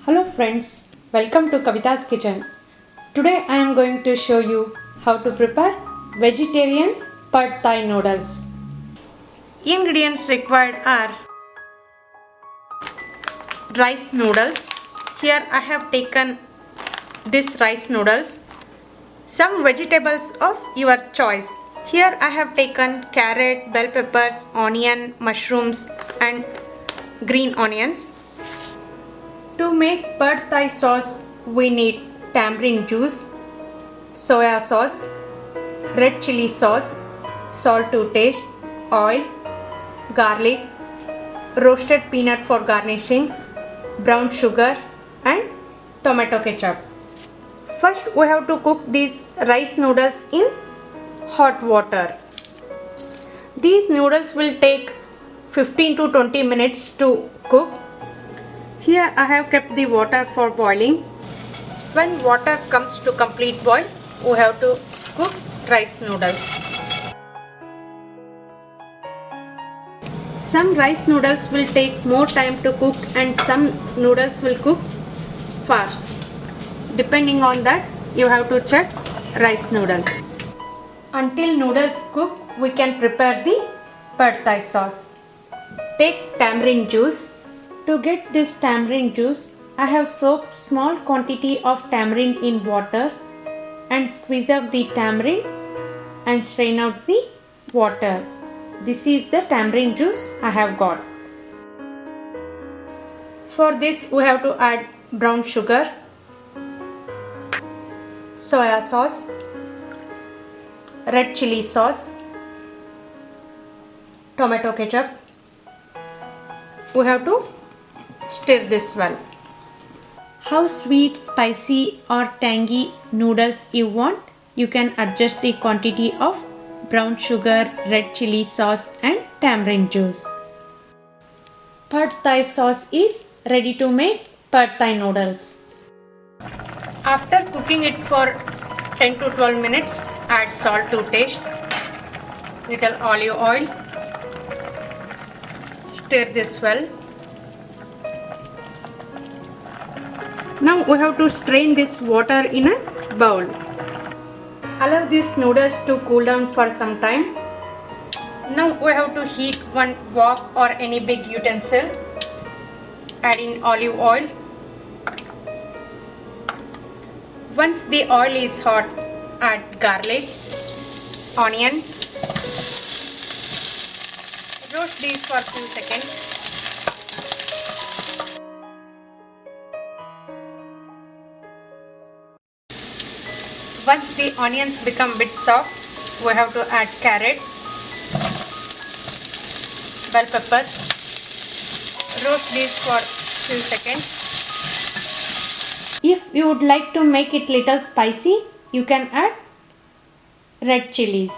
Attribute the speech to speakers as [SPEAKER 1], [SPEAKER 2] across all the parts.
[SPEAKER 1] Hello friends, welcome to Kavita's Kitchen. Today I am going to show you how to prepare vegetarian pad thai noodles. Ingredients required are rice noodles. Here I have taken this rice noodles. Some vegetables of your choice. Here I have taken carrot, bell peppers, onion, mushrooms and green onions. To make pad thai sauce, we need tamarind juice, soya sauce, red chili sauce, salt to taste, oil, garlic, roasted peanut for garnishing, brown sugar and tomato ketchup. First we have to cook these rice noodles in hot water. These noodles will take 15 to 20 minutes to cook. Here I have kept the water for boiling. When water comes to complete boil, we have to cook rice noodles. Some rice noodles will take more time to cook and some noodles will cook fast. Depending on that, you have to check rice noodles. Until noodles cook, we can prepare the pad thai sauce. Take tamarind juice. To get this tamarind juice, I have soaked small quantity of tamarind in water and squeeze out the tamarind and strain out the water. This is the tamarind juice I have got. For this we have to add brown sugar, soya sauce, red chili sauce, tomato ketchup. We have to stir this well. How sweet, spicy or tangy noodles you want, you can adjust the quantity of brown sugar, red chili sauce and tamarind juice. Pad thai sauce is ready to make pad thai noodles. After cooking it for 10 to 12 minutes, add salt to taste, little olive oil, stir this well. Now we have to strain this water in a bowl. Allow these noodles to cool down for some time. Now we have to heat one wok or any big utensil. Add in olive oil. Once the oil is hot, add garlic, onion. Roast these for few seconds. Once the onions become a bit soft, we have to add carrot, bell peppers. Roast these for few seconds. If you would like to make it little spicy, you can add red chilies.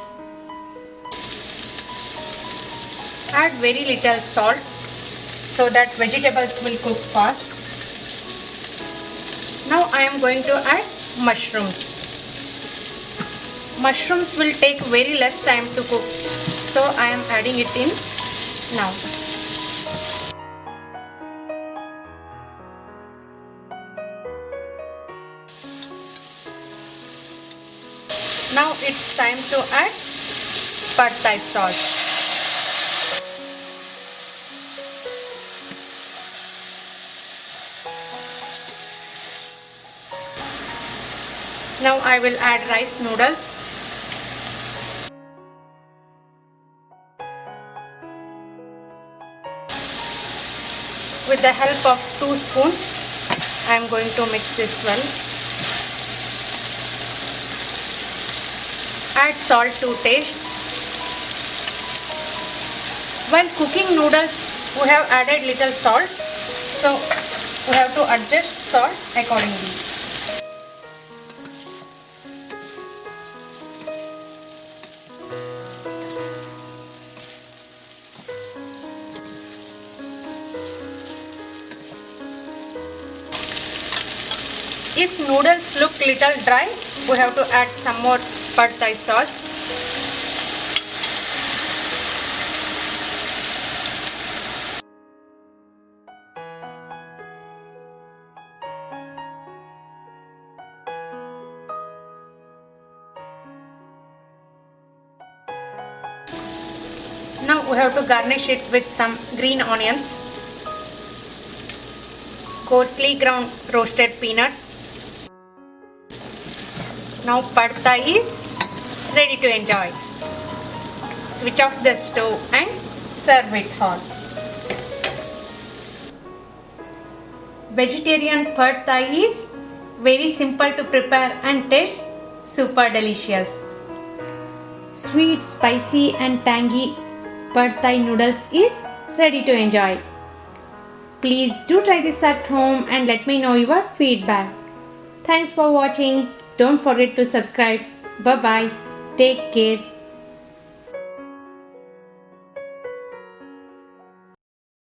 [SPEAKER 1] Add very little salt so that vegetables will cook fast. Now I am going to add mushrooms. Mushrooms will take very less time to cook, so I am adding it in now. Now it's time to add pad thai sauce. Now I will add rice noodles. With the help of 2 spoons, I am going to mix this well. Add salt to taste. While cooking noodles, we have added little salt, so we have to adjust salt accordingly. If noodles look little dry, we have to add some more pad thai sauce. we have to garnish it with some green onions, coarsely ground roasted peanuts. Now pad thai is ready to enjoy. Switch off the stove and serve it hot. Vegetarian pad thai is very simple to prepare and tastes super delicious. Sweet, spicy and tangy pad thai noodles is ready to enjoy. Please do try this at home and let me know your feedback. Thanks for watching. Don't forget to subscribe. Bye bye. Take care.